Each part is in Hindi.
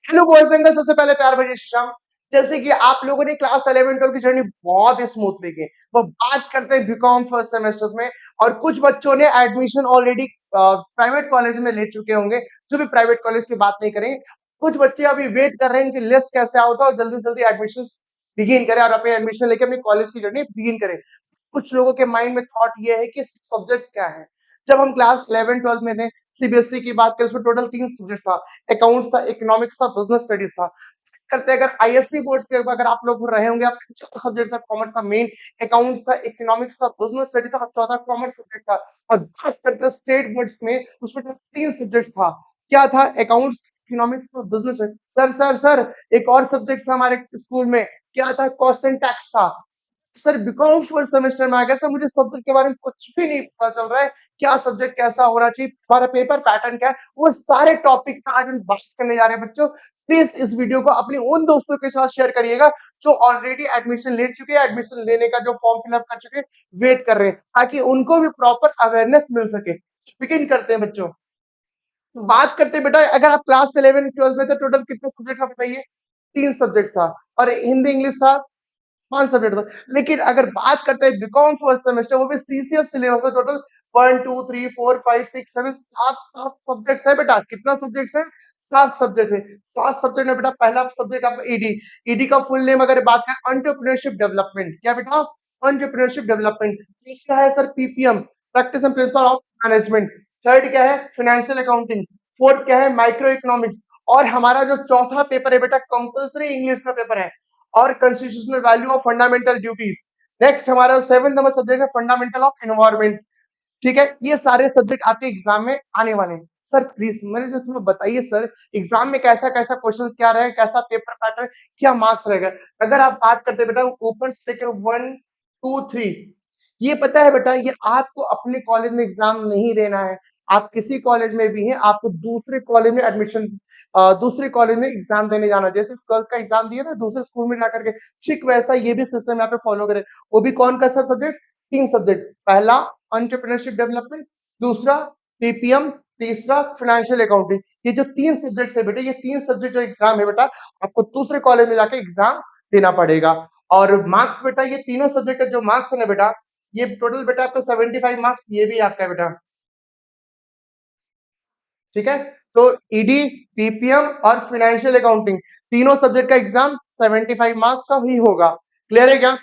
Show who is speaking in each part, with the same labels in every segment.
Speaker 1: हेलो बॉयज एंड गर्ल्स, सबसे पहले प्यार भरी शाम। जैसे कि आप लोगों ने क्लास 11 12 की जर्नी बहुत ही स्मूथली की, वो बात करते हैं बीकॉम फर्स्ट सेमेस्टर्स में। और कुछ बच्चों ने एडमिशन ऑलरेडी प्राइवेट कॉलेज में ले चुके होंगे, जो भी प्राइवेट कॉलेज की बात नहीं करेंगे। कुछ बच्चे अभी वेट कर रहे हैं कि लिस्ट कैसे आउट हो और जल्दी जल्दी एडमिशन बिगिन करें और अपने एडमिशन लेके अपनी कॉलेज की जर्नी बिगिन करें। कुछ लोगों के माइंड में थॉट ये है कि सब्जेक्ट्स क्या है। जब हम क्लास 11 12 में थे, सीबीएसई की बात करें, उसमें टोटल 3 सब्जेक्ट था। अकाउंट्स था, इकोनॉमिक्स था, बिजनेस स्टडीज था। करते अगर आईएससी बोर्ड्स के अगर आप लोग रहे होंगे, आपका चौथा सब्जेक्ट था कॉमर्स का मेन, अकाउंट्स था, इकोनॉमिक्स था, बिजनेस स्टडी था, चौथा कॉमर्स सब्जेक्ट था। और बात करते स्टेट बोर्ड्स में, उसमें 3 सब्जेक्ट था। क्या था? अकाउंट्स, इकोनॉमिक्स और बिजनेस। सर एक और सब्जेक्ट था हमारे स्कूल में, क्या था? कॉस्ट एंड टैक्स था। सर बीकॉम फर्स्ट सेमेस्टर में आ गया सर, मुझे सब्जेक्ट के बारे में कुछ भी नहीं पता चल रहा है। क्या सब्जेक्ट कैसा होना चाहिए, हमारा पेपर पैटर्न क्या है, वो सारे टॉपिक का आज हम बात करने जा रहे हैं बच्चों। प्लीज इस वीडियो को अपने उन दोस्तों के साथ शेयर करिएगा जो ऑलरेडी एडमिशन ले चुके हैं, एडमिशन लेने का जो फॉर्म फिलअप कर चुके हैं, वेट कर रहे हैं, ताकि उनको भी प्रॉपर अवेयरनेस मिल सके। बिगिन करते हैं बच्चों। बात करते हैं बेटा, अगर आप क्लास 11 12 में थे, टोटल कितने सब्जेक्ट था बताइए? 3 सब्जेक्ट था। और हिंदी इंग्लिश था, 5 सब्जेक्ट था। लेकिन अगर बात करते हैं बीकॉम फर्स्ट सेमेस्टर, वो भी सीसीएफ सिलेबस है। टोटल 1 2 3 4 5 6 7 सात सात सब्जेक्ट है बेटा। कितना सब्जेक्ट है? 7 सब्जेक्ट है। 7 सब्जेक्ट में बेटा पहला सब्जेक्ट आपका ईडी। ईडी का फुल नेम अगर बात करें, एंटरप्रेन्योरशिप डेवलपमेंट। क्या बेटा? Entrepreneurship development. तीसरा है sir ppm, practice and principle of management. Third क्या है? Financial accounting. फोर्थ क्या है? Micro economics. और हमारा जो चौथा पेपर है बेटा, कंपल्सरी इंग्लिश का पेपर है, और constitutional value of fundamental duties. Next हमारा 7th नंबर सब्जेक्ट है फंडामेंटल ऑफ एनवायरमेंट। ठीक है, ये सारे सब्जेक्ट आपके एग्जाम में आने वाले हैं। सर प्लीज मेरे जो तुम्हें बताइए सर, एग्जाम में कैसा कैसा क्वेश्चंस क्या रहे, कैसा पेपर पैटर्न, क्या मार्क्स रहेगा? अगर आप बात करते बेटा ऊपर से 1 2 3, ये पता है बेटा, ये आपको अपने कॉलेज में एग्जाम नहीं देना है। आप किसी कॉलेज में भी हैं, आपको दूसरे कॉलेज में एडमिशन, दूसरे कॉलेज में एग्जाम देने जाना। जैसे 12th का एग्जाम दिया ना दूसरे स्कूल में जाकर के, ठीक वैसा ये भी सिस्टम यहाँ पे फॉलो करे। वो भी कौन का सब सब्जेक्ट? 3 सब्जेक्ट। पहला एंटरप्रेन्योरशिप डेवलपमेंट, दूसरा पीपीएम, तीसरा फाइनेंशियल अकाउंटिंग। ये जो 3 सब्जेक्ट है बेटा, ये 3 सब्जेक्ट जो एग्जाम है बेटा, आपको दूसरे कॉलेज में जाके एग्जाम देना पड़ेगा। और मार्क्स बेटा, ये तीनों सब्जेक्ट का जो मार्क्स है ना बेटा, ये टोटल बेटा आपको 75 मार्क्स, ये भी आपका है बेटा। ठीक है, तो ईडी, पीपीएम और फाइनेंशियल अकाउंटिंग, तीनों सब्जेक्ट का एग्जाम 75 मार्क्स का ही होगा। क्लियर है क्या?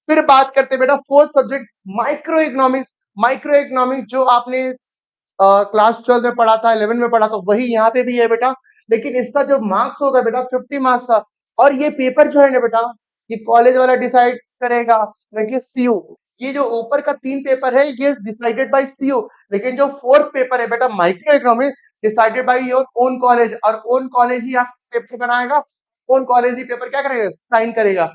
Speaker 1: फिर बात करते हैं बेटा fourth subject, micro economics. Micro economics जो आपने क्लास 12 में पढ़ा था, 11 में पढ़ा था, वही यहाँ पे भी है बेटा। लेकिन इसका जो मार्क्स होगा बेटा 50 मार्क्स का। और ये पेपर जो है ना बेटा, ये कॉलेज वाला डिसाइड करेगा, देखिए सीयू। ये जो ऊपर का 3 पेपर है, ये डिसाइडेड बाय सीयू। लेकिन जो फोर्थ पेपर है बेटा micro economics, decided by your own college, और ओन कॉलेज ही आप पेपर बनाएगा। ओन कॉलेज ही पेपर क्या करेगा? साइन करेगा।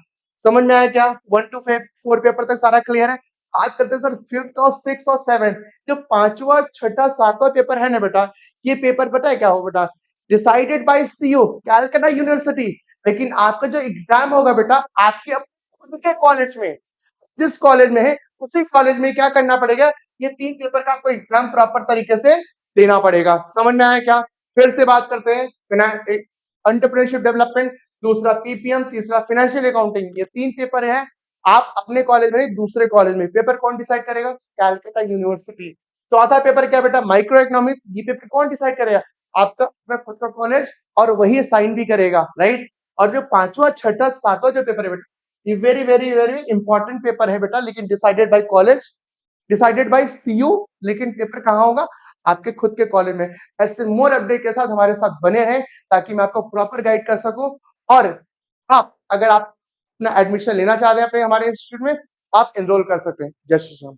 Speaker 1: समझ में आया क्या? 1 to 4 पेपर तक सारा क्लियर है। आज करते हैं सर 5th और 6th और 7th। जो पांचवा छठा सातवां पेपर है ना बेटा, ये पेपर पता है क्या हो बेटा? Decided by CU, Calcutta university. लेकिन आपका जो एग्जाम होगा बेटा, आपके खुद के कॉलेज में, जिस कॉलेज में है उसी कॉलेज में क्या करना पड़ेगा? ये 3 पेपर का आपको एग्जाम प्रॉपर तरीके से देना पड़ेगा। समझ में आया क्या? फिर से बात करते हैं, एंटरप्रेन्योरशिप डेवलपमेंट, दूसरा पीपीएम, तीसरा फाइनेंशियल अकाउंटिंग। ये 3 पेपर है। आप अपने कॉलेज में नहीं, दूसरे कॉलेज में। पेपर कौन डिसाइड करेगा? कैलकाटा यूनिवर्सिटी। चौथा पेपर क्या बेटा? Micro economics. ये पेपर कौन डिसाइड करेगा? आपका अपना खुद का कॉलेज, और वही साइन भी करेगा, राइट। और जो पांचवा छठा सातवां जो पेपर है बेटा, ये very very very important paper है बेटा, लेकिन decided by college, decided by CU. लेकिन पेपर कहाँ होगा? आपके खुद के कॉलेज में। ऐसे मोर अपडेट के साथ हमारे साथ बने रहें, ताकि मैं आपको प्रॉपर गाइड कर सकूं। और हाँ, अगर आप अपना एडमिशन लेना चाहते हैं अपने हमारे इंस्टीट्यूट में, आप एनरोल कर सकते हैं। जय श्री राम।